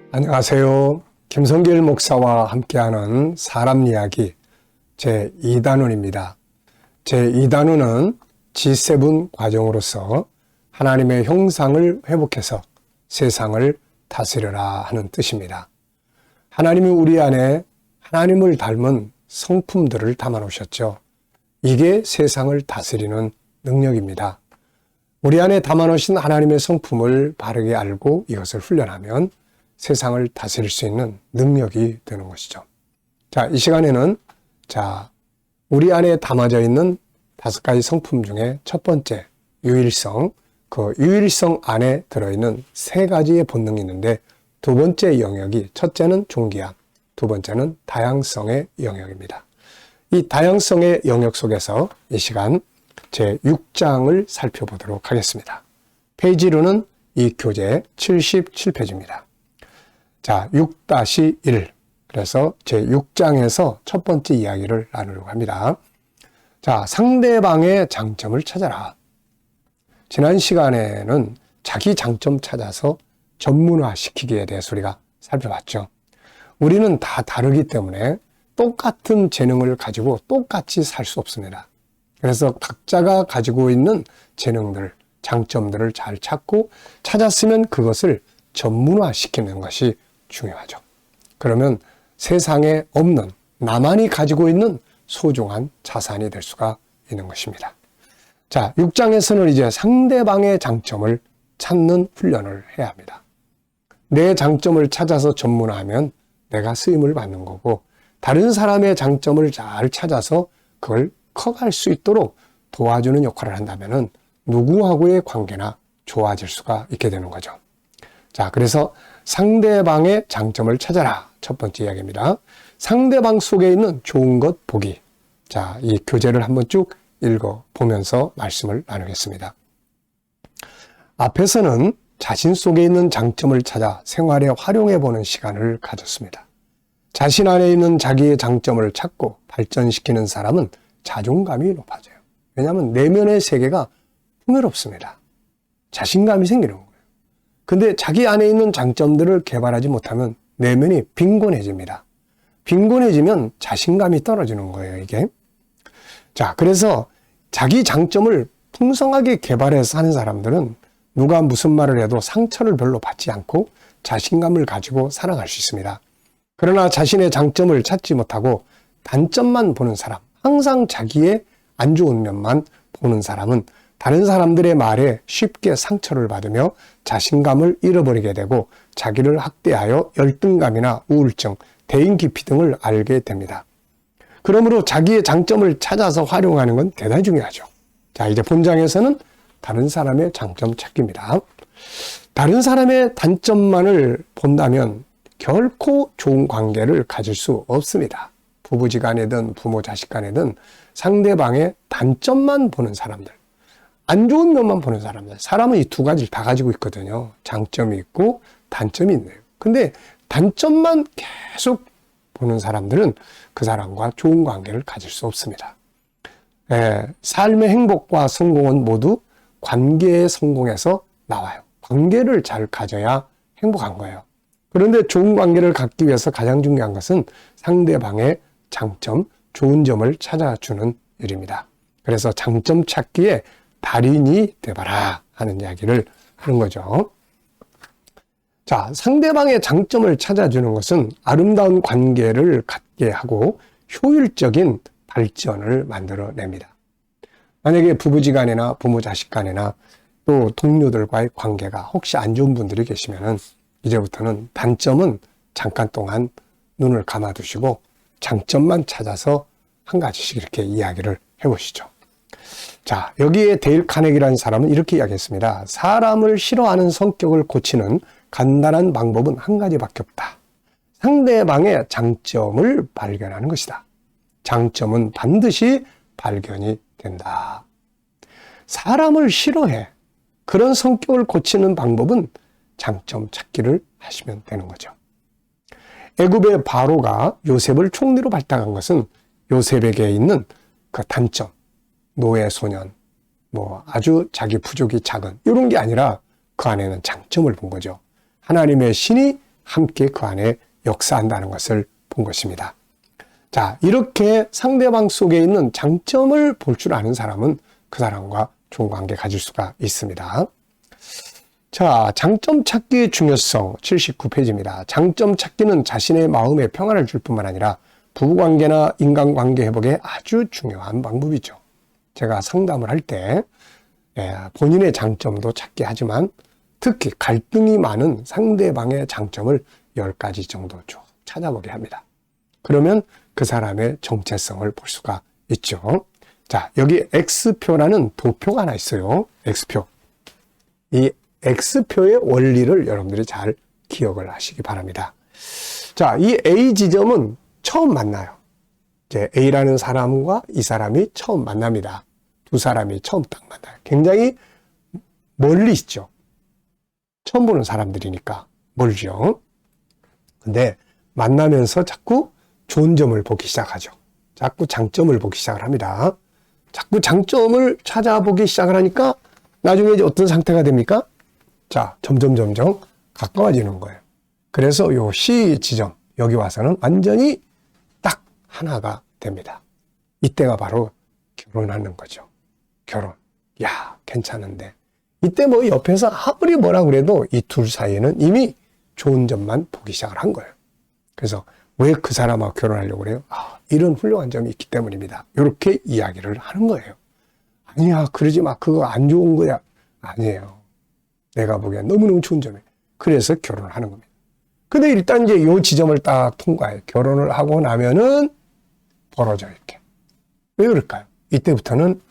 안녕하세요. 김성길 목사와 함께하는 사람 이야기 제2단원입니다. 제2단원은 G7 과정으로서 하나님의 형상을 회복해서 세상을 다스려라 하는 뜻입니다. 하나님이 우리 안에 하나님을 닮은 성품들을 담아 놓으셨죠. 이게 세상을 다스리는 능력입니다. 우리 안에 담아 놓으신 하나님의 성품을 바르게 알고 이것을 훈련하면 세상을 다스릴 수 있는 능력이 되는 것이죠. 자, 이 시간에는 우리 안에 담아져 있는 5가지 성품 중에 첫 번째, 유일성, 그 유일성 안에 들어있는 3가지의 본능이 있는데 두 번째 영역이 첫째는 존귀함, 두 번째는 다양성의 영역입니다. 이 다양성의 영역 속에서 이 시간 제6장을 살펴보도록 하겠습니다. 페이지로는 이 교재 77페이지입니다. 자, 6-1. 그래서 제6장에서 첫 번째 이야기를 나누려고 합니다. 자, 상대방의 장점을 찾아라. 지난 시간에는 자기 장점 찾아서 전문화시키기에 대해서 우리가 살펴봤죠. 우리는 다 다르기 때문에 똑같은 재능을 가지고 똑같이 살 수 없습니다. 그래서 각자가 가지고 있는 재능들, 장점들을 잘 찾았으면 그것을 전문화시키는 것이 중요하죠. 그러면 세상에 없는 나만이 가지고 있는 소중한 자산이 될 수가 있는 것입니다. 자, 6장에서는 이제 상대방의 장점을 찾는 훈련을 해야 합니다. 내 장점을 찾아서 전문화하면 내가 쓰임을 받는 거고, 다른 사람의 장점을 잘 찾아서 그걸 커갈 수 있도록 도와주는 역할을 한다면 누구하고의 관계나 좋아질 수가 있게 되는 거죠. 자, 그래서 상대방의 장점을 찾아라. 첫 번째 이야기입니다. 상대방 속에 있는 좋은 것 보기. 자, 이 교재를 한번 쭉 읽어보면서 말씀을 나누겠습니다. 앞에서는 자신 속에 있는 장점을 찾아 생활에 활용해보는 시간을 가졌습니다. 자신 안에 있는 자기의 장점을 찾고 발전시키는 사람은 자존감이 높아져요. 왜냐하면 내면의 세계가 풍요롭습니다. 자신감이 생기는 거예요. 근데 자기 안에 있는 장점들을 개발하지 못하면 내면이 빈곤해집니다. 빈곤해지면 자신감이 떨어지는 거예요, 이게. 자, 그래서 자기 장점을 풍성하게 개발해서 하는 사람들은 누가 무슨 말을 해도 상처를 별로 받지 않고 자신감을 가지고 살아갈 수 있습니다. 그러나 자신의 장점을 찾지 못하고 단점만 보는 사람, 항상 자기의 안 좋은 면만 보는 사람은 다른 사람들의 말에 쉽게 상처를 받으며 자신감을 잃어버리게 되고 자기를 학대하여 열등감이나 우울증, 대인기피 등을 앓게 됩니다. 그러므로 자기의 장점을 찾아서 활용하는 건 대단히 중요하죠. 자, 이제 본장에서는 다른 사람의 장점 찾기입니다. 다른 사람의 단점만을 본다면 결코 좋은 관계를 가질 수 없습니다. 부부지간이든 부모 자식간이든 상대방의 단점만 보는 사람들, 안 좋은 면만 보는 사람들, 사람은 이 두 가지를 다 가지고 있거든요. 장점이 있고 단점이 있네요. 근데 단점만 계속 보는 사람들은 그 사람과 좋은 관계를 가질 수 없습니다. 삶의 행복과 성공은 모두 관계의 성공에서 나와요. 관계를 잘 가져야 행복한 거예요. 그런데 좋은 관계를 갖기 위해서 가장 중요한 것은 상대방의 장점, 좋은 점을 찾아주는 일입니다. 그래서 장점 찾기에 달인이 되봐라 하는 이야기를 하는 거죠. 자, 상대방의 장점을 찾아주는 것은 아름다운 관계를 갖게 하고 효율적인 발전을 만들어냅니다. 만약에 부부지간이나 부모 자식간이나 또 동료들과의 관계가 혹시 안 좋은 분들이 계시면은 이제부터는 단점은 잠깐 동안 눈을 감아두시고 장점만 찾아서 한 가지씩 이렇게 이야기를 해보시죠. 자, 여기에 데일 카네기라는 사람은 이렇게 이야기했습니다. 사람을 싫어하는 성격을 고치는 간단한 방법은 한 가지밖에 없다. 상대방의 장점을 발견하는 것이다. 장점은 반드시 발견이 된다. 사람을 싫어해. 그런 성격을 고치는 방법은 장점 찾기를 하시면 되는 거죠. 애굽의 바로가 요셉을 총리로 발탁한 것은 요셉에게 있는 그 단점, 노예 소년, 아주 자기 부족이 작은 이런 게 아니라 그 안에는 장점을 본 거죠. 하나님의 신이 함께 그 안에 역사한다는 것을 본 것입니다. 자, 이렇게 상대방 속에 있는 장점을 볼 줄 아는 사람은 그 사람과 좋은 관계 가질 수가 있습니다. 자, 장점 찾기의 중요성 79페이지입니다. 장점 찾기는 자신의 마음에 평안을 줄 뿐만 아니라 부부관계나 인간관계 회복에 아주 중요한 방법이죠. 제가 상담을 할 때 본인의 장점도 찾게 하지만 특히 갈등이 많은 상대방의 장점을 10가지 정도 쭉 찾아보게 합니다. 그러면 그 사람의 정체성을 볼 수가 있죠. 자, 여기 X표라는 도표가 하나 있어요. X표. 이 X표의 원리를 여러분들이 잘 기억을 하시기 바랍니다. 자, 이 A 지점은 처음 만나요. 이제 A라는 사람과 이 사람이 처음 만납니다. 두 사람이 처음 딱 만나요. 굉장히 멀리 있죠. 처음 보는 사람들이니까 멀죠. 근데 만나면서 자꾸 좋은 점을 보기 시작하죠. 자꾸 장점을 보기 시작을 합니다. 자꾸 장점을 찾아보기 시작을 하니까 나중에 이제 어떤 상태가 됩니까? 자, 점점 가까워지는 거예요. 그래서 요 C 지점, 여기 와서는 완전히 딱 하나가 됩니다. 이때가 바로 결혼하는 거죠. 결혼. 야, 괜찮은데. 이때 뭐 옆에서 아무리 뭐라 그래도 이 둘 사이에는 이미 좋은 점만 보기 시작을 한 거예요. 그래서 왜 그 사람하고 결혼하려고 그래요? 아, 이런 훌륭한 점이 있기 때문입니다. 이렇게 이야기를 하는 거예요. 아니야, 그러지 마. 그거 안 좋은 거야. 아니에요. 내가 보기엔 너무너무 좋은 점이에요. 그래서 결혼을 하는 겁니다. 근데 일단 이제 요 지점을 딱 통과해요. 결혼을 하고 나면은 벌어져요, 이렇게. 왜 그럴까요? 이때부터는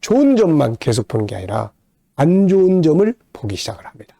좋은 점만 계속 보는 게 아니라 안 좋은 점을 보기 시작을 합니다.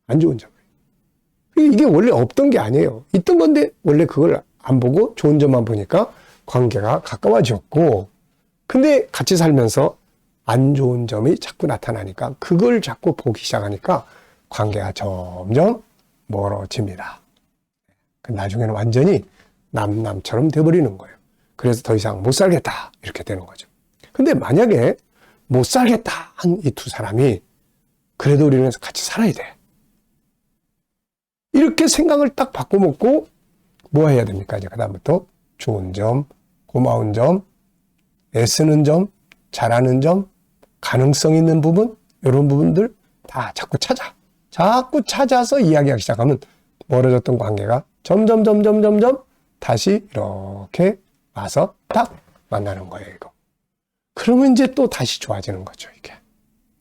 안 좋은 점을. 이게 원래 없던 게 아니에요. 있던 건데 원래 그걸 안 보고 좋은 점만 보니까 관계가 가까워졌고, 근데 같이 살면서 안 좋은 점이 자꾸 나타나니까 그걸 자꾸 보기 시작하니까 관계가 점점 멀어집니다. 나중에는 완전히 남남처럼 돼버리는 거예요. 그래서 더 이상 못 살겠다 이렇게 되는 거죠. 근데 만약에 못 살겠다 한 이 두 사람이 그래도 우리는 같이 살아야 돼. 이렇게 생각을 딱 바꿔먹고 뭐 해야 됩니까? 이제 그다음부터 좋은 점, 고마운 점, 애쓰는 점, 잘하는 점, 가능성 있는 부분, 이런 부분들 다 자꾸 찾아서 이야기하기 시작하면 멀어졌던 관계가 점점 다시 이렇게 와서 딱 만나는 거예요, 이거. 그러면 이제 또 다시 좋아지는 거죠, 이게.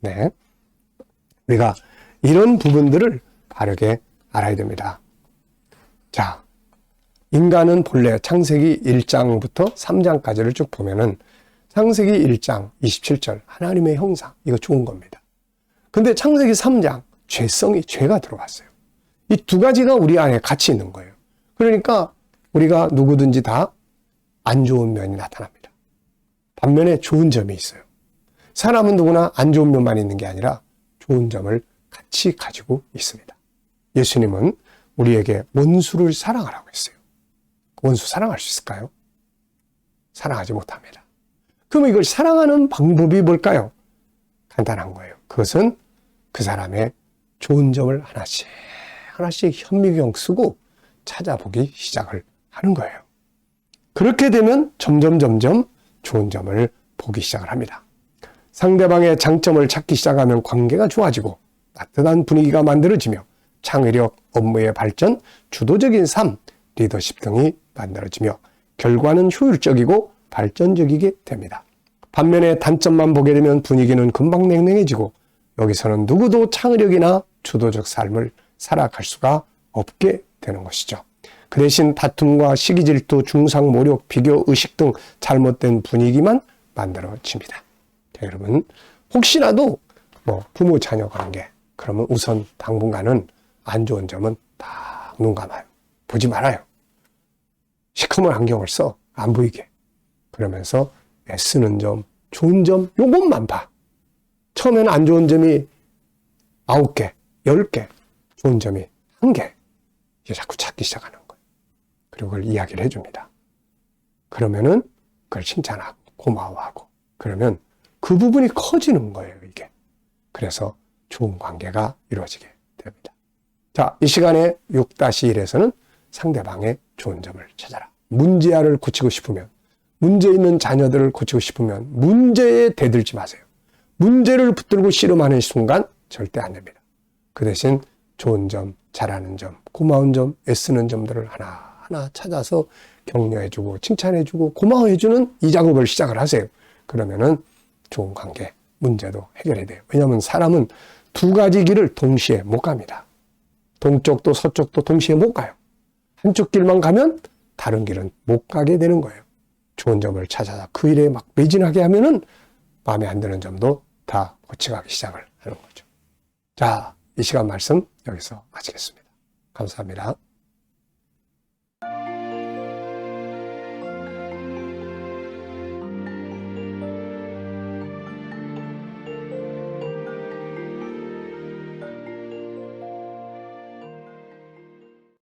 네. 우리가 이런 부분들을 바르게 알아야 됩니다. 자, 인간은 본래 창세기 1장부터 3장까지를 쭉 보면은 창세기 1장 27절 하나님의 형상, 이거 좋은 겁니다. 근데 창세기 3장 죄가 들어왔어요. 이 두 가지가 우리 안에 같이 있는 거예요. 그러니까 우리가 누구든지 다 안 좋은 면이 나타납니다. 반면에 좋은 점이 있어요. 사람은 누구나 안 좋은 면만 있는 게 아니라 좋은 점을 같이 가지고 있습니다. 예수님은 우리에게 원수를 사랑하라고 했어요. 원수 사랑할 수 있을까요? 사랑하지 못합니다. 그럼 이걸 사랑하는 방법이 뭘까요? 간단한 거예요. 그것은 그 사람의 좋은 점을 하나씩 현미경 쓰고 찾아보기 시작을 하는 거예요. 그렇게 되면 점점 좋은 점을 보기 시작을 합니다. 상대방의 장점을 찾기 시작하면 관계가 좋아지고 따뜻한 분위기가 만들어지며 창의력, 업무의 발전, 주도적인 삶, 리더십 등이 만들어지며 결과는 효율적이고 발전적이게 됩니다. 반면에 단점만 보게 되면 분위기는 금방 냉랭해지고 여기서는 누구도 창의력이나 주도적 삶을 살아갈 수가 없게 되는 것이죠. 그 대신 다툼과 시기 질투, 중상 모욕, 비교 의식 등 잘못된 분위기만 만들어집니다. 자, 여러분, 혹시라도 부모 자녀 관계, 그러면 우선 당분간은 안 좋은 점은 딱 눈 감아요. 보지 말아요. 시커먼 안경을 써. 안 보이게. 그러면서 애쓰는 점, 좋은 점, 요것만 봐. 처음에는 안 좋은 점이 9개, 10개, 좋은 점이 1개. 이제 자꾸 찾기 시작하는 거예요. 그리고 그걸 이야기를 해줍니다. 그러면은 그걸 칭찬하고 고마워하고 그러면 그 부분이 커지는 거예요, 이게. 그래서 좋은 관계가 이루어지게 됩니다. 자, 이 시간에 6-1에서는 상대방의 좋은 점을 찾아라. 문제아를 고치고 싶으면, 문제 있는 자녀들을 고치고 싶으면 문제에 대들지 마세요. 문제를 붙들고 씨름하는 순간 절대 안 됩니다. 그 대신 좋은 점, 잘하는 점, 고마운 점, 애쓰는 점들을 하나하나 찾아서 격려해주고 칭찬해주고 고마워해주는 이 작업을 시작을 하세요. 그러면은 좋은 관계, 문제도 해결이 돼요. 왜냐하면 사람은 두 가지 길을 동시에 못 갑니다. 동쪽도 서쪽도 동시에 못 가요. 한쪽 길만 가면 다른 길은 못 가게 되는 거예요. 좋은 점을 찾아서 그 일에 막 매진하게 하면은 마음에 안 드는 점도 다 고쳐가기 시작을 하는 거죠. 자, 이 시간 말씀 여기서 마치겠습니다. 감사합니다.